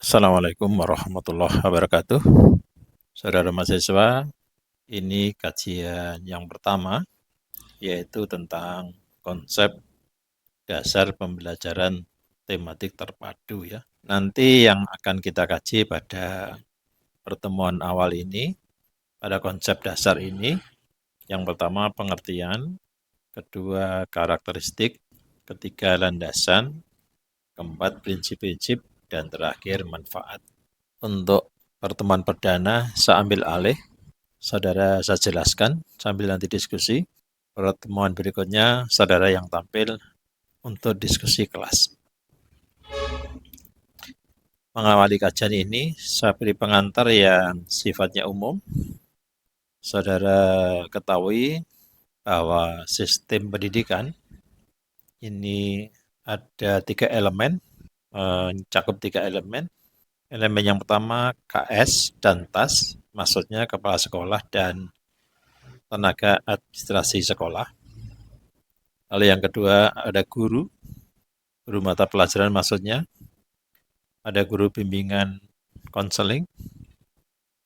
Assalamualaikum warahmatullahi wabarakatuh. Saudara mahasiswa, ini kajian yang pertama, yaitu tentang konsep dasar pembelajaran tematik terpadu ya. Nanti yang akan kita kaji pada pertemuan awal ini, pada konsep dasar ini, yang pertama pengertian, kedua karakteristik, ketiga landasan, keempat prinsip-prinsip, dan terakhir manfaat. Untuk pertemuan perdana, saya ambil alih, saudara saya jelaskan sambil nanti diskusi. Pertemuan berikutnya, saudara yang tampil untuk diskusi kelas. Mengawali kajian ini, saya beri pengantar yang sifatnya umum. Saudara ketahui bahwa sistem pendidikan ini ada 3 elemen, mencakup 3 elemen. Elemen yang pertama KS dan TAS, maksudnya kepala sekolah dan tenaga administrasi sekolah. Lalu yang kedua ada guru mata pelajaran maksudnya, ada guru bimbingan konseling.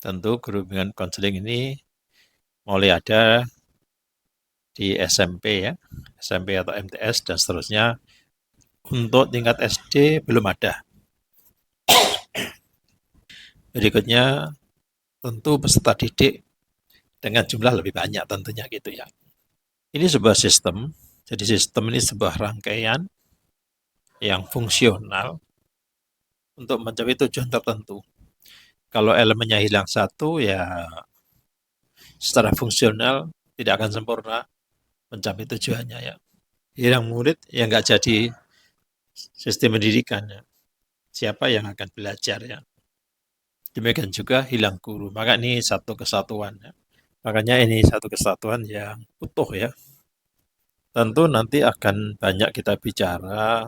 Tentu guru bimbingan konseling ini mulai ada di SMP ya, SMP atau MTS dan seterusnya. Untuk tingkat SD belum ada. Berikutnya tentu peserta didik dengan jumlah lebih banyak tentunya gitu ya. Ini sebuah sistem, jadi sistem ini sebuah rangkaian yang fungsional untuk mencapai tujuan tertentu. Kalau elemennya hilang satu, ya secara fungsional tidak akan sempurna mencapai tujuannya ya. Hilang murid, ya nggak jadi sistem pendidikan ya. Siapa yang akan belajar ya. Demikian juga hilang guru, maka ini satu kesatuan ya. Makanya ini satu kesatuan yang utuh ya. Tentu nanti akan banyak kita bicara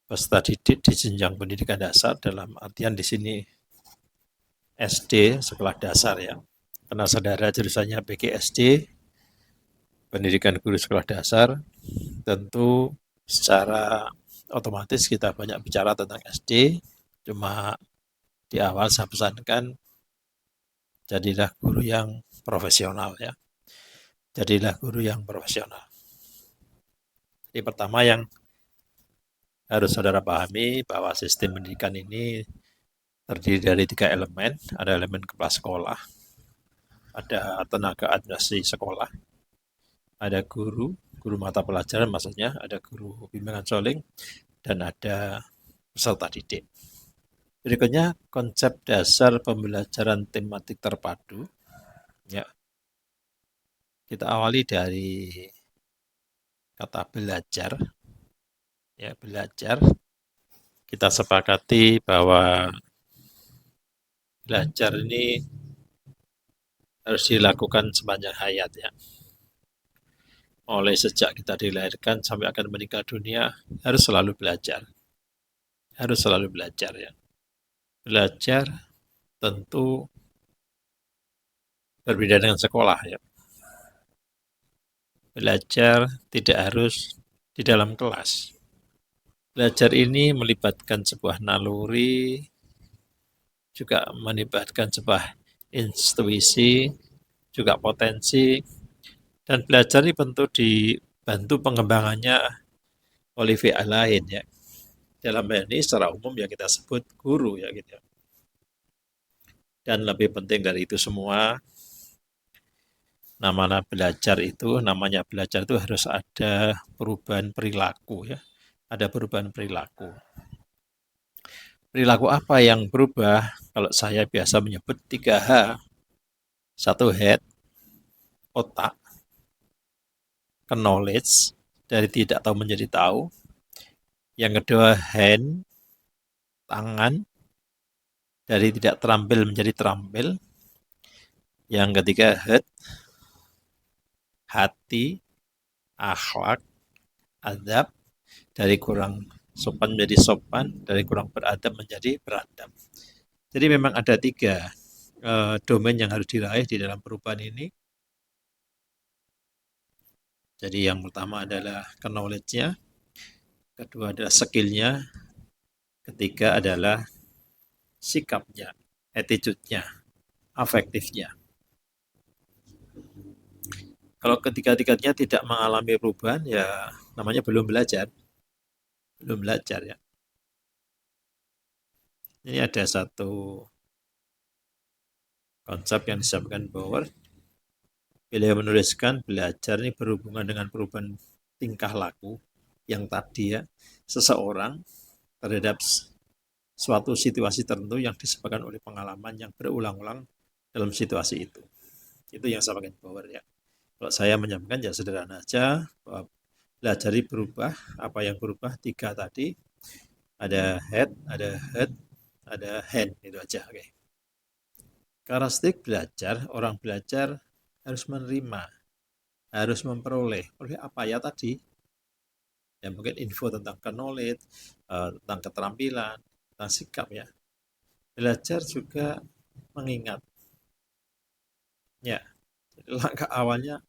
peserta didik di jenjang pendidikan dasar, dalam artian di sini SD, sekolah dasar ya. Karena saudara jurusannya PGSD, pendidikan guru sekolah dasar, tentu secara otomatis kita banyak bicara tentang SD. Cuma di awal saya pesankan, jadilah guru yang profesional ya. Jadilah guru yang profesional. Jadi pertama yang harus saudara pahami bahwa sistem pendidikan ini terdiri dari 3 elemen. Ada elemen kepala sekolah, ada tenaga administrasi sekolah, ada guru mata pelajaran maksudnya, ada guru bimbingan konseling, dan ada peserta didik. Berikutnya konsep dasar pembelajaran tematik terpadu. Ya. Kita awali dari kata belajar. Ya, belajar. Kita sepakati bahwa belajar ini harus dilakukan sepanjang hayat ya. Mulai sejak kita dilahirkan sampai akan meninggal dunia harus selalu belajar. Harus selalu belajar ya. Belajar tentu berbeda dengan sekolah ya. Belajar tidak harus di dalam kelas. Belajar ini melibatkan sebuah naluri, juga melibatkan sebuah intuisi, juga potensi, dan belajar ini tentu dibantu pengembangannya oleh pihak lain ya. Dalam hal ini secara umum ya kita sebut guru ya gitu. Dan lebih penting dari itu semua, namanya belajar itu harus ada perubahan perilaku ya. Ada perubahan perilaku. Perilaku apa yang berubah? Kalau saya biasa menyebut 3H. 1 head, otak, knowledge, dari tidak tahu menjadi tahu. Yang kedua hand, tangan, dari tidak terampil menjadi terampil. Yang ketiga head, hati, akhlak, adab, dari kurang sopan menjadi sopan, dari kurang beradab menjadi beradab. Jadi memang ada 3 domain yang harus diraih di dalam perubahan ini. Jadi yang pertama adalah knowledge-nya, kedua adalah skill-nya, ketiga adalah sikapnya, attitude-nya, afektifnya. Kalau ketiga-tiganya tidak mengalami perubahan, ya namanya belum belajar. Belum belajar ya. Ini ada satu konsep yang disampaikan Bauer. Beliau menuliskan belajar ini berhubungan dengan perubahan tingkah laku yang tadi ya, seseorang terhadap suatu situasi tertentu yang disebabkan oleh pengalaman yang berulang-ulang dalam situasi itu. Itu yang saya pakai Bauer ya. Kalau saya menyampaikan ya sederhana aja, bahwa belajar berubah, apa yang berubah tiga tadi, ada head, ada hand, itu aja. Oke. Karakteristik belajar, orang belajar harus menerima, harus memperoleh. Oleh apa ya tadi? Ya mungkin info tentang knowledge, tentang keterampilan, tentang sikap ya. Belajar juga mengingat. Ya, jadi langkah awalnya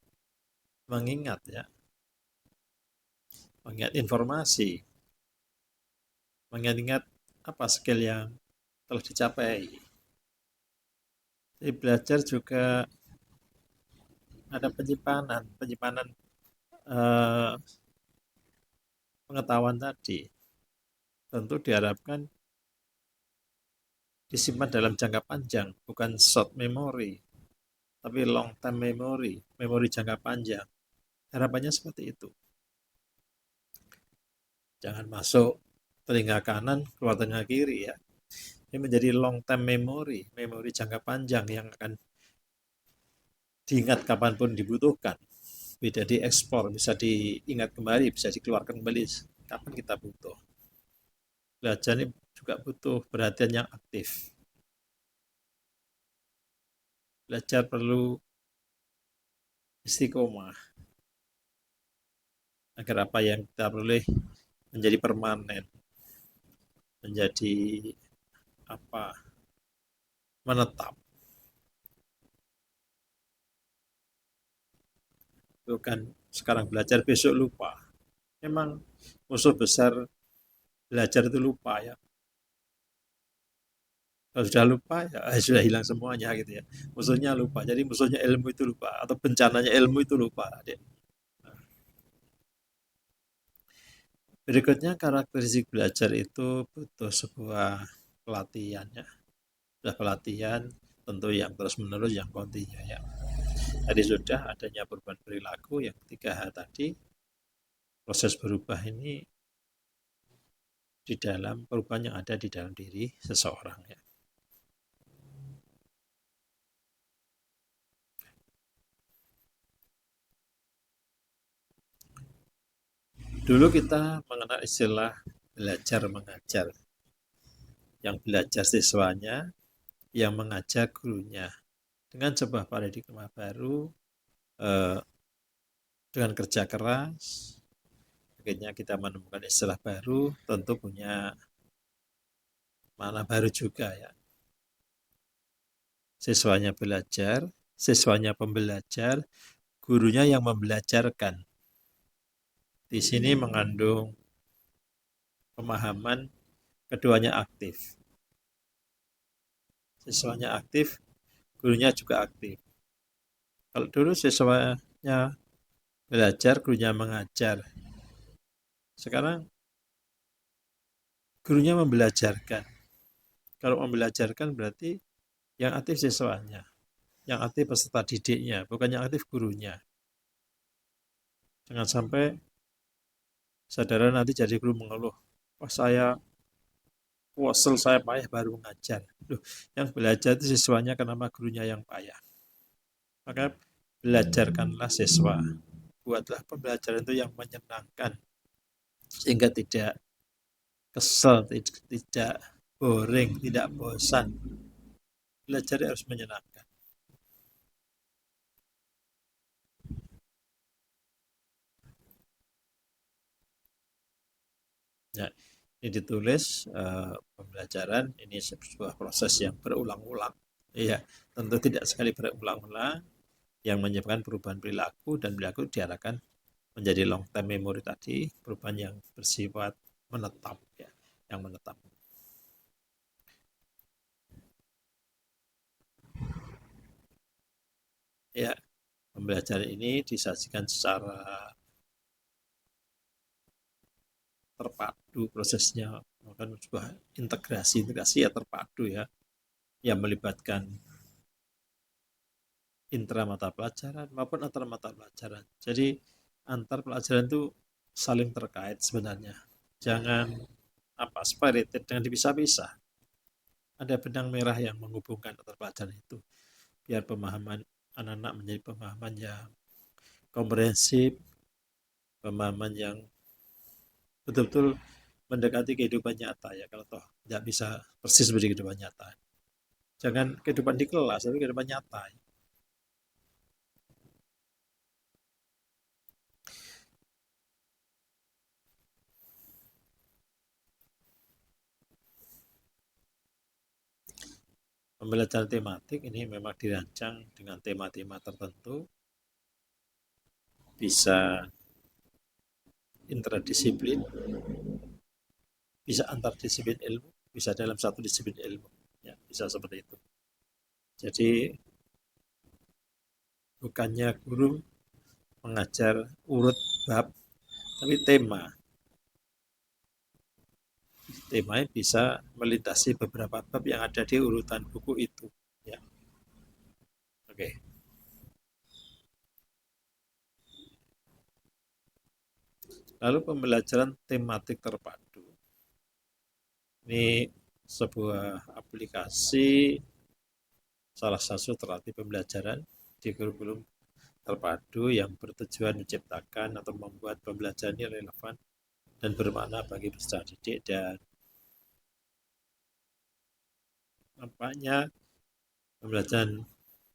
mengingat ya. Mengingat informasi, mengingat apa skill yang telah dicapai. Jadi belajar juga ada penyimpanan eh, pengetahuan tadi. Tentu diharapkan disimpan dalam jangka panjang, bukan short memory, tapi long term memory, memori jangka panjang. Harapannya seperti itu. Jangan masuk telinga kanan, keluar telinga kiri ya. Ini menjadi long term memory, memori jangka panjang yang akan diingat kapanpun dibutuhkan. Bisa diekspor, bisa diingat kembali, bisa dikeluarkan kembali kapan kita butuh. Belajar ini juga butuh perhatian yang aktif. Belajar perlu istiqomah agar apa yang kita peroleh menjadi permanen, menjadi apa, menetap. Itu kan sekarang belajar besok lupa. Memang musuh besar belajar itu lupa ya. Kalau sudah lupa ya sudah hilang semuanya gitu ya. Musuhnya lupa. Jadi musuhnya ilmu itu lupa atau bencananya ilmu itu lupa. Berikutnya karakteristik belajar itu butuh sebuah pelatihan ya. Sudah pelatihan tentu yang terus menerus yang kontinu ya. Tadi sudah adanya perubahan perilaku yang 3H tadi. Proses berubah ini di dalam perubahan yang ada di dalam diri seseorang ya. Dulu kita mengenal istilah belajar mengajar. Yang belajar siswanya, yang mengajar gurunya. Dengan sebuah paradigma baru, dengan kerja keras, akhirnya kita menemukan istilah baru, tentu punya makna baru juga ya. Siswanya belajar, siswanya pembelajar, gurunya yang membelajarkan. Di sini mengandung pemahaman keduanya aktif. Siswanya aktif, gurunya juga aktif. Kalau dulu siswanya belajar, gurunya mengajar. Sekarang gurunya membelajarkan. Kalau membelajarkan berarti yang aktif siswanya, yang aktif peserta didiknya, bukan yang aktif gurunya. Jangan sampai saudara nanti jadi guru mengeluh, wah saya puasel saya payah baru mengajar. Loh, yang belajar itu siswanya, kenapa gurunya yang payah? Maka belajarkanlah siswa. Buatlah pembelajaran itu yang menyenangkan. Sehingga tidak kesel, tidak boring, tidak bosan. Belajar harus menyenangkan. Ya, ini ditulis pembelajaran ini sebuah proses yang berulang-ulang. Iya, tentu tidak sekali berulang-ulang yang menyebabkan perubahan perilaku dan perilaku diarahkan menjadi long term memory tadi, perubahan yang bersifat menetap ya, yang menetap. Ya, pembelajaran ini disajikan secara terpadu prosesnya, melakukan sebuah integrasi ya terpadu ya, yang melibatkan intra mata pelajaran maupun antar mata pelajaran. Jadi antar pelajaran itu saling terkait sebenarnya. Jangan separated, jangan dipisah-pisah. Ada benang merah yang menghubungkan antar pelajaran itu, biar pemahaman anak-anak menjadi pemahaman yang komprehensif, pemahaman yang betul-betul mendekati kehidupan nyata ya, kalau toh tidak bisa persis seperti kehidupan nyata. Jangan kehidupan di kelas, tapi kehidupan nyata. Pembelajaran tematik ini memang dirancang dengan tema-tema tertentu, bisa interdisiplin, bisa antar disiplin ilmu, bisa dalam satu disiplin ilmu. Ya, bisa seperti itu. Jadi bukannya guru mengajar urut bab, tapi tema. Temanya bisa melintasi beberapa bab yang ada di urutan buku itu. Ya, oke. Lalu pembelajaran tematik terpadu. Ini sebuah aplikasi, salah satu strategi pembelajaran di kurikulum terpadu yang bertujuan menciptakan atau membuat pembelajaran ini relevan dan bermakna bagi peserta didik, dan nampaknya pembelajaran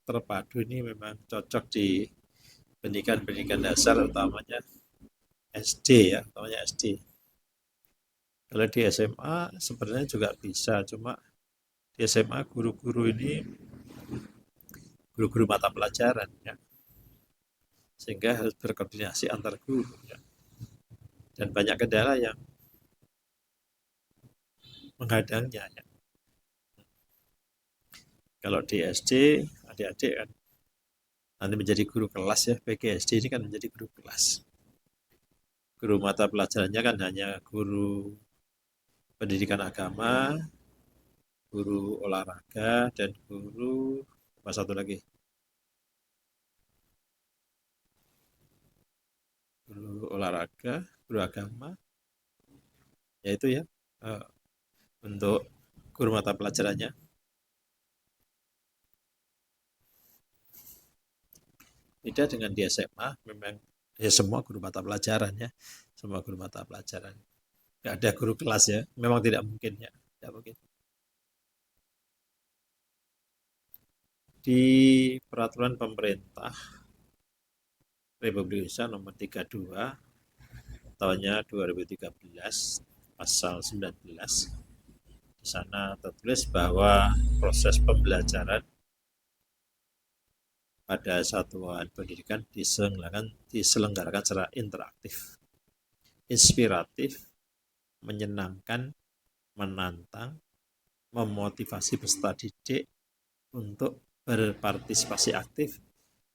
terpadu ini memang cocok di pendidikan-pendidikan dasar, utamanya SD ya, utamanya SD. Kalau di SMA sebenarnya juga bisa, cuma di SMA guru-guru ini guru-guru mata pelajaran ya, sehingga harus berkoordinasi antar guru ya. Dan banyak kendala yang menghadangnya ya. Kalau di SD adik-adik kan nanti menjadi guru kelas ya, PGSD ini kan menjadi guru kelas. Guru mata pelajarannya kan hanya guru pendidikan agama, guru olahraga, dan guru apa satu lagi, guru olahraga, guru agama, yaitu ya untuk guru mata pelajarannya. Beda dengan di SMA, memang ya semua guru mata pelajaran ya, semua guru mata pelajaran. Nggak ada guru kelas ya, memang tidak mungkin ya, tidak mungkin. Di peraturan pemerintah Republik Indonesia nomor 32 tahunnya 2013 pasal 19, di sana tertulis bahwa proses pembelajaran pada satuan pendidikan diselenggarakan secara interaktif, inspiratif, menyenangkan, menantang, memotivasi peserta didik untuk berpartisipasi aktif,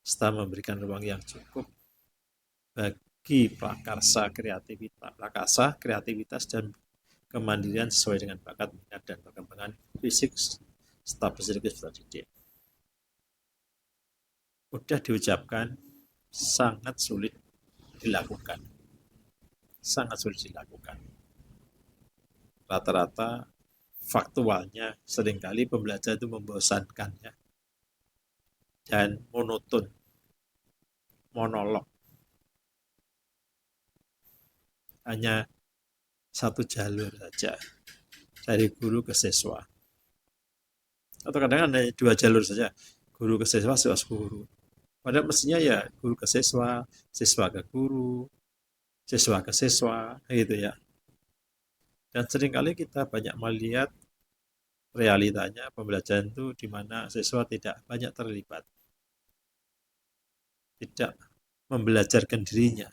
serta memberikan ruang yang cukup bagi kreativitas dan kemandirian sesuai dengan bakat, minat, dan perkembangan fisik serta psikis peserta didik. Mudah diucapkan, sangat sulit dilakukan. Sangat sulit dilakukan. Rata-rata faktualnya seringkali pembelajaran itu membosankan ya, dan monoton, monolog. Hanya satu jalur saja dari guru ke siswa. Atau kadang-kadang hanya dua jalur saja, guru ke siswa, siswa ke guru. Padahal mestinya ya guru ke siswa, siswa ke guru, siswa ke siswa, gitu ya. Dan seringkali kita banyak melihat realitanya pembelajaran itu di mana siswa tidak banyak terlibat, tidak membelajarkan dirinya.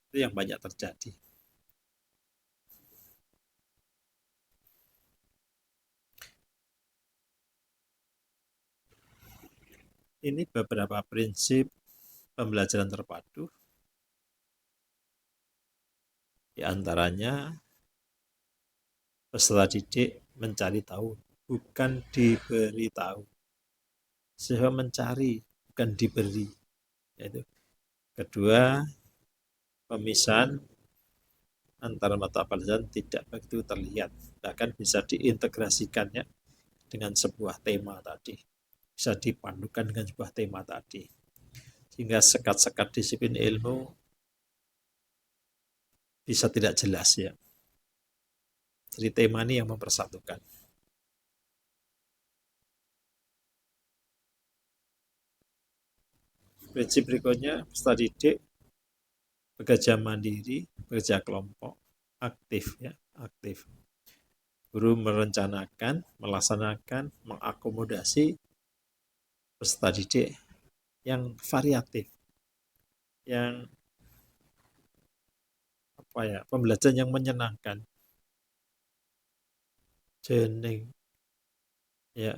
Itu yang banyak terjadi. Ini beberapa prinsip pembelajaran terpadu. Di antaranya, peserta didik mencari tahu, bukan diberi tahu. Sehingga mencari, bukan diberi. Yaitu. Kedua, pemisahan antara mata pelajaran tidak begitu terlihat. Bahkan bisa diintegrasikannya dengan sebuah tema tadi. Bisa dipadukan dengan sebuah tema tadi. Sehingga sekat-sekat disiplin ilmu bisa tidak jelas ya. Jadi tema ini yang mempersatukan. Prinsip berikutnya, peserta didik bekerja mandiri, bekerja kelompok, aktif ya, aktif. Guru merencanakan, melaksanakan, mengakomodasi peserta didik yang variatif, yang pembelajaran yang menyenangkan, jening, ya,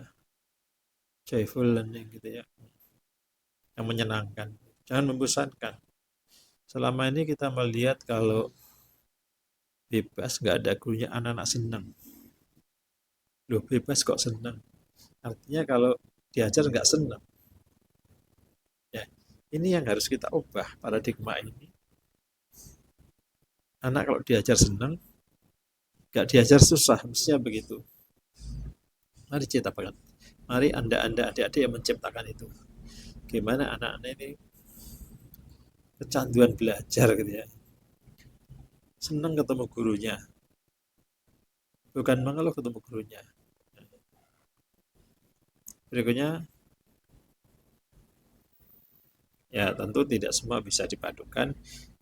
joyful learning gitu ya, yang menyenangkan, jangan membosankan. Selama ini kita melihat kalau bebas nggak ada gurunya anak-anak senang. Loh bebas kok senang? Artinya kalau diajar nggak senang. Ya, ini yang harus kita ubah paradigma ini. Anak kalau diajar senang, nggak diajar susah, mestinya begitu. Mari ciptakan. Mari Anda adik-adik yang menciptakan itu. Gimana anak-anak ini kecanduan belajar gitu ya. Senang ketemu gurunya. Bukan mengeluh ketemu gurunya. Berikutnya, ya tentu tidak semua bisa dipadukan.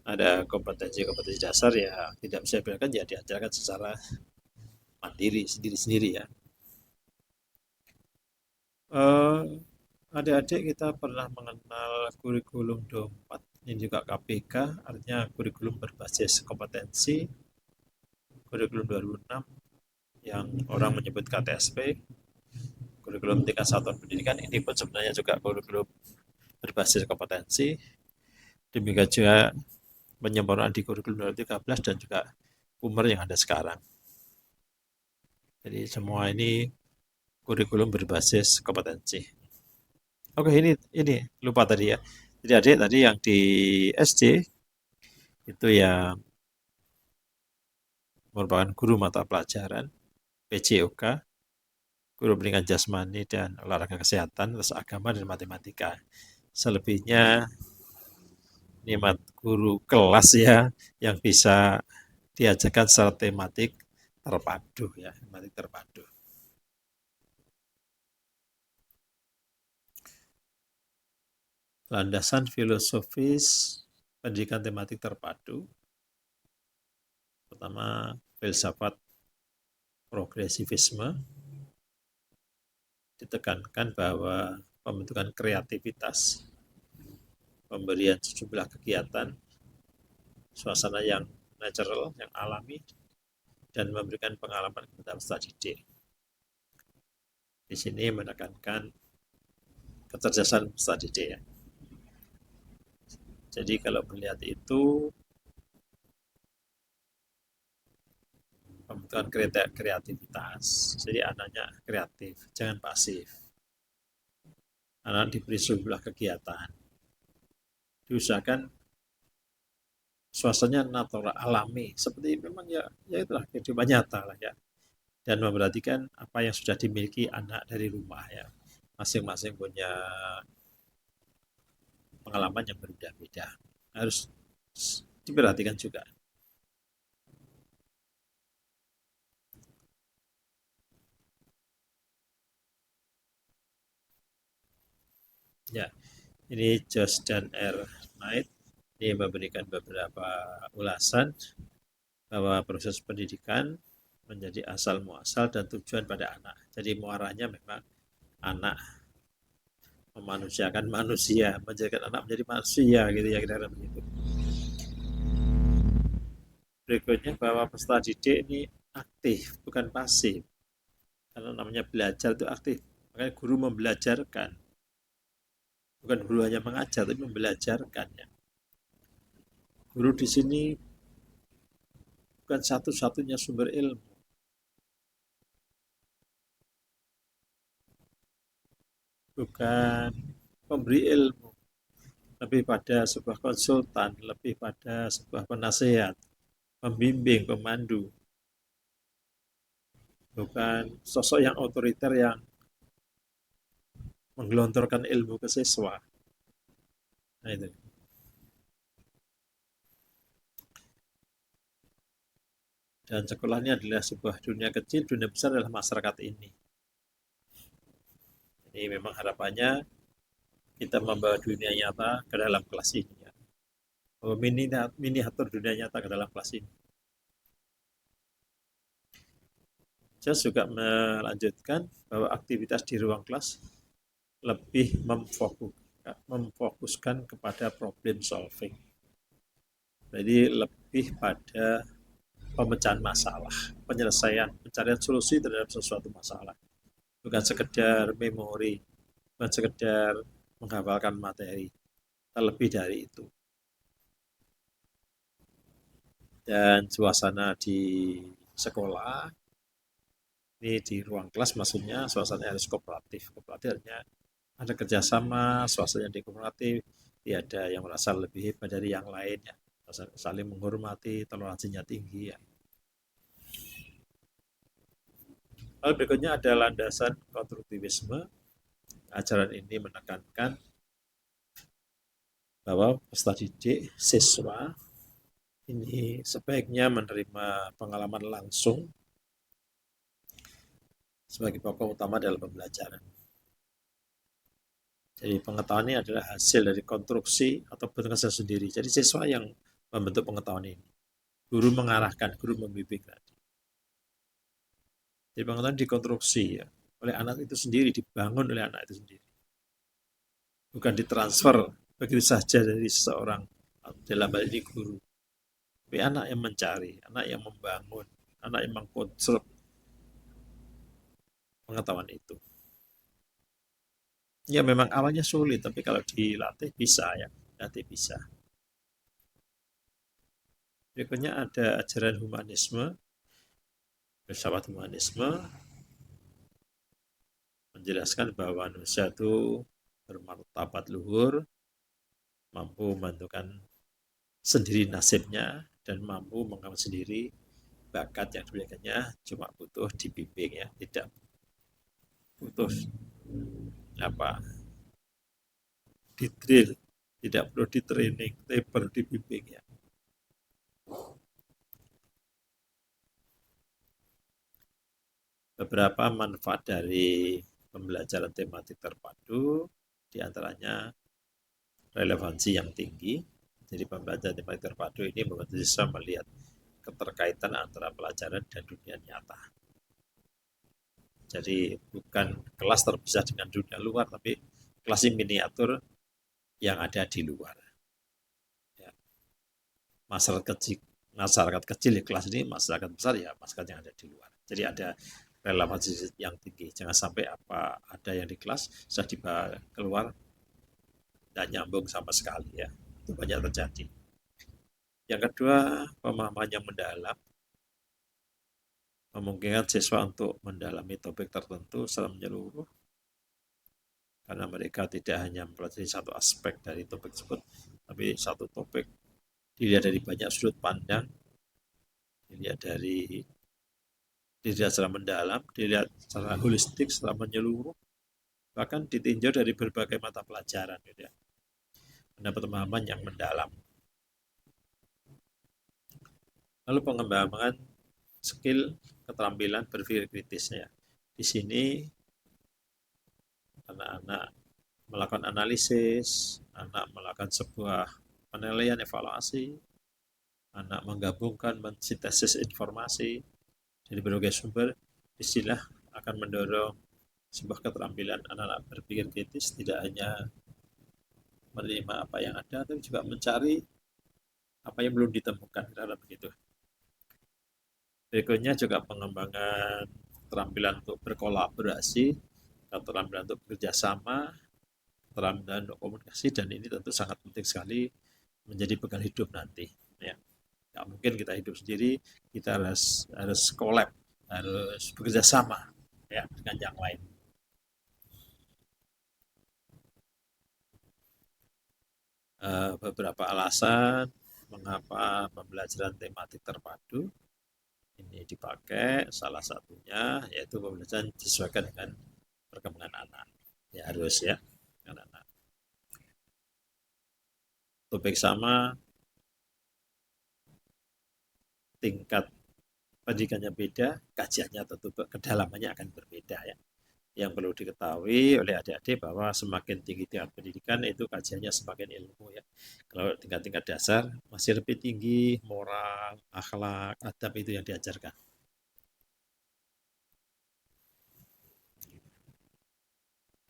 Ada kompetensi-kompetensi dasar ya tidak bisa dibiarkan ya diajarkan secara mandiri sendiri-sendiri ya. Adik-adik kita pernah mengenal kurikulum 24 yang juga KPK, artinya kurikulum berbasis kompetensi, kurikulum 2006 yang orang menyebut KTSP, kurikulum tingkat satuan pendidikan, ini pun sebenarnya juga kurikulum berbasis kompetensi. Demikian juga penyempurnaan di kurikulum 2013 dan juga UMER yang ada sekarang. Jadi semua ini kurikulum berbasis kompetensi. Oke, ini lupa tadi ya. Jadi adik tadi yang di SD itu yang merupakan guru mata pelajaran PJOK, guru pendidikan jasmani dan olahraga kesehatan, terus agama dan matematika. Selebihnya nikmat guru kelas ya yang bisa diajarkan secara tematik terpadu ya, tematik terpadu. Landasan filosofis pendidikan tematik terpadu. Pertama, filsafat progresivisme ditekankan bahwa pembentukan kreativitas, pemberian sejumlah kegiatan, suasana yang natural, yang alami, dan memberikan pengalaman kepada peserta didik. Di sini menekankan kecerdasan peserta didik ya. Jadi kalau melihat itu pembentukan kreativitas, jadi anaknya kreatif, jangan pasif. Anak diberi sejumlah kegiatan, diusahakan suasananya natural, alami, seperti memang ya itulah kehidupan nyata lah ya. Dan memperhatikan apa yang sudah dimiliki anak dari rumah ya. Masing-masing punya pengalaman yang berbeda-beda. Harus diperhatikan juga. Ya, ini Josh dan R. Knight ini memberikan beberapa ulasan bahwa proses pendidikan menjadi asal muasal dan tujuan pada anak. Jadi muaranya memang anak memanusiakan manusia, menjadikan anak menjadi manusia gitu ya kira-kira begitu. Berikutnya bahwa peserta didik ini aktif, bukan pasif. Karena namanya belajar itu aktif. Makanya guru membelajarkan. Bukan guru hanya mengajar, tapi membelajarkan ya. Guru di sini bukan satu-satunya sumber ilmu, bukan pemberi ilmu, lebih pada sebuah konsultan, lebih pada sebuah penasehat, pembimbing, pemandu, bukan sosok yang otoriter yang menggelontorkan ilmu ke siswa. Nah itu. Dan sekolah ini adalah sebuah dunia kecil, dunia besar adalah masyarakat ini. Jadi memang harapannya kita membawa dunia nyata ke dalam kelas ini. Ya. Miniatur dunia nyata ke dalam kelas ini. Saya juga melanjutkan bahwa aktivitas di ruang kelas lebih memfokuskan kepada problem solving. Jadi lebih pada pemecahan masalah, penyelesaian, pencarian solusi terhadap sesuatu masalah. Bukan sekedar memori, bukan sekedar menghafalkan materi, lebih dari itu. Dan suasana di sekolah, ini di ruang kelas maksudnya suasana harus kooperatif. Kooperatif artinya ada kerjasama, suasana di kooperatif, tidak ada yang merasa lebih hebat dari yang lain, ya. Saling menghormati, toleransinya tinggi. Ya. Lalu berikutnya ada landasan konstruktivisme. Ajaran ini menekankan bahwa peserta didik siswa ini sebaiknya menerima pengalaman langsung sebagai pokok utama dalam pembelajaran. Jadi pengetahuan ini adalah hasil dari konstruksi atau bentukan sendiri. Jadi siswa yang membentuk pengetahuan ini. Guru mengarahkan, guru membimbing tadi. Jadi pengetahuan dikonstruksi ya, oleh anak itu sendiri, dibangun oleh anak itu sendiri. Bukan ditransfer begitu saja dari seseorang dalam hal ini guru. Tapi anak yang mencari, anak yang membangun, anak yang mengkonstruk pengetahuan itu. Ya memang awalnya sulit, tapi kalau dilatih bisa ya, dilatih bisa. Berikutnya ada ajaran humanisme, filsafat humanisme, menjelaskan bahwa manusia itu bermartabat luhur, mampu menentukan sendiri nasibnya, dan mampu mengambil sendiri bakat yang dimilikinya, cuma butuh dibimbing ya, tidak butuh apa di-drill, tidak perlu di-training, tapi perlu dibimbing ya. Beberapa manfaat dari pembelajaran tematik terpadu, diantaranya relevansi yang tinggi. Jadi pembelajaran tematik terpadu ini membantu siswa melihat keterkaitan antara pelajaran dan dunia nyata. Jadi bukan kelas terpisah dengan dunia luar, tapi kelas miniatur yang ada di luar. Ya. Masyarakat kecil di kelas ini, masyarakat besar ya masyarakat yang ada di luar. Jadi ada relevansi yang tinggi. Jangan sampai apa ada yang di kelas sudah dibawa keluar dan nyambung sama sekali ya. Itu banyak terjadi. Yang kedua, pemahaman yang mendalam memungkinkan siswa untuk mendalami topik tertentu secara menyeluruh karena mereka tidak hanya mempelajari satu aspek dari topik tersebut, tapi satu topik dilihat dari banyak sudut pandang, dilihat secara mendalam, dilihat secara holistik, secara menyeluruh, bahkan ditinjau dari berbagai mata pelajaran. Gitu ya. Mendapat pemahaman yang mendalam. Lalu pengembangan skill keterampilan berpikir kritisnya. Di sini anak-anak melakukan analisis, anak melakukan sebuah penilaian evaluasi, anak menggabungkan mensintesis informasi dari berbagai sumber, istilah akan mendorong sebuah keterampilan anak-anak berpikir kritis, tidak hanya menerima apa yang ada, tapi juga mencari apa yang belum ditemukan dalam begitu. Berikutnya juga pengembangan keterampilan untuk berkolaborasi, keterampilan untuk bekerja sama, keterampilan untuk komunikasi, dan ini tentu sangat penting sekali menjadi bekal hidup nanti. Ya, nggak mungkin kita hidup sendiri, kita harus collab, harus bekerja sama ya dengan yang lain. Beberapa alasan mengapa pembelajaran tematik terpadu ini dipakai, salah satunya yaitu pembelajaran disesuaikan dengan perkembangan anak. Ya harus ya, anak-anak. Topik sama, tingkat pendidikannya beda, kajiannya tentu kedalamannya akan berbeda ya. Yang perlu diketahui oleh adik-adik bahwa semakin tinggi tingkat pendidikan itu kajiannya semakin ilmu ya. Kalau tingkat-tingkat dasar masih lebih tinggi moral, akhlak, adab itu yang diajarkan.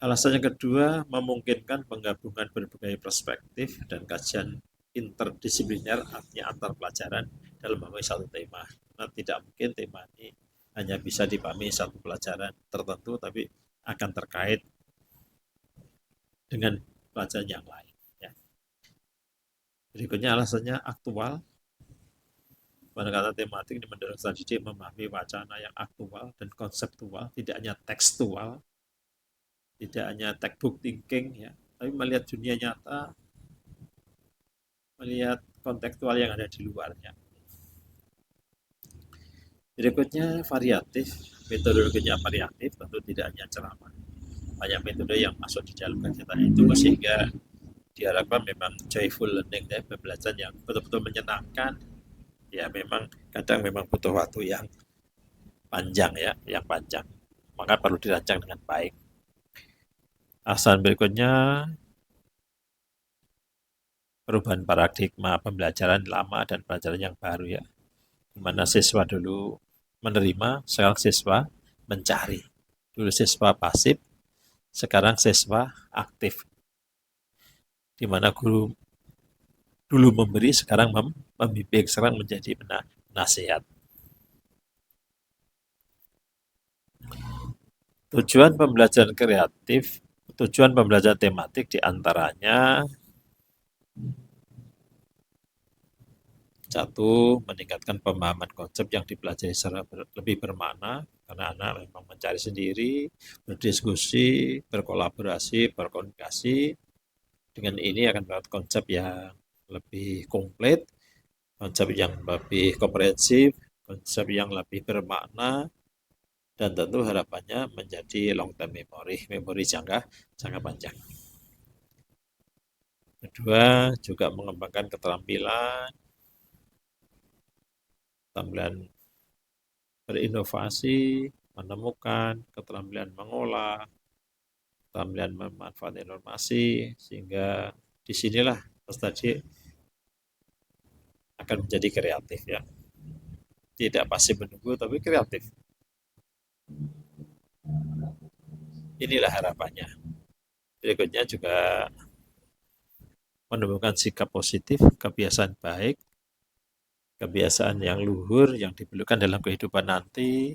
Alasan yang kedua, memungkinkan penggabungan berbagai perspektif dan kajian interdisipliner, artinya antar pelajaran dalam memahami satu tema. Karena tidak mungkin tema ini hanya bisa dipahami satu pelajaran tertentu, tapi akan terkait dengan pelajaran yang lain. Ya. Berikutnya alasannya aktual. Pendekatan tematik ini mendorong sang didik memahami wacana yang aktual dan konseptual, tidak hanya tekstual, tidak hanya textbook thinking, ya, tapi melihat dunia nyata, melihat kontekstual yang ada di luarnya. Berikutnya variatif, metodologinya variatif, tentu tidak hanya ceramah. Banyak metode yang masuk di dalam kegiatan itu sehingga diharapkan memang joyful learning, ya, pembelajaran yang betul-betul menyenangkan. Ya memang kadang memang butuh waktu yang panjang ya, yang panjang. Maka perlu dirancang dengan baik. Alasan berikutnya, perubahan paradigma pembelajaran lama dan pelajaran yang baru ya. Di mana siswa dulu menerima, sekarang siswa mencari. Dulu siswa pasif, sekarang siswa aktif. Di mana guru dulu memberi, sekarang membimbing, sekarang menjadi nasihat. Tujuan pembelajaran kreatif, tujuan pembelajaran tematik diantaranya satu, meningkatkan pemahaman konsep yang dipelajari secara lebih bermakna, karena anak memang mencari sendiri, berdiskusi, berkolaborasi, berkomunikasi. Dengan ini akan membuat konsep yang lebih komplit, konsep yang lebih komprehensif, konsep yang lebih bermakna, dan tentu harapannya menjadi long term memory, memori jangka panjang. Kedua, juga mengembangkan keterampilan berinovasi, menemukan, keterampilan mengolah, keterampilan memanfaatkan informasi, sehingga disinilah peserta didik akan menjadi kreatif ya. Tidak pasif menunggu, tapi kreatif. Inilah harapannya. Berikutnya juga menemukan sikap positif, kebiasaan baik, kebiasaan yang luhur yang diperlukan dalam kehidupan nanti,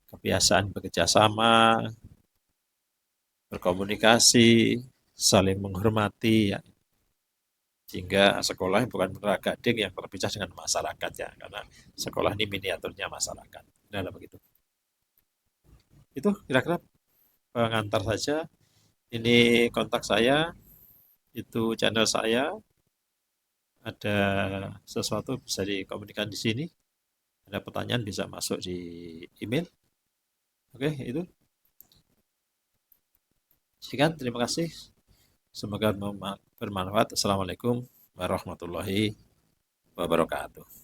kebiasaan bekerja sama, berkomunikasi, saling menghormati, ya. Sehingga sekolah bukan menara gading yang terpisah dengan masyarakat ya, karena sekolah ini miniaturnya masyarakat. Nah, begitu. Itu kira-kira pengantar saja. Ini kontak saya, itu channel saya. Ada sesuatu bisa dikomunikasikan di sini. Ada pertanyaan bisa masuk di email. Oke, itu. Sekian, terima kasih. Semoga bermanfaat. Assalamualaikum warahmatullahi wabarakatuh.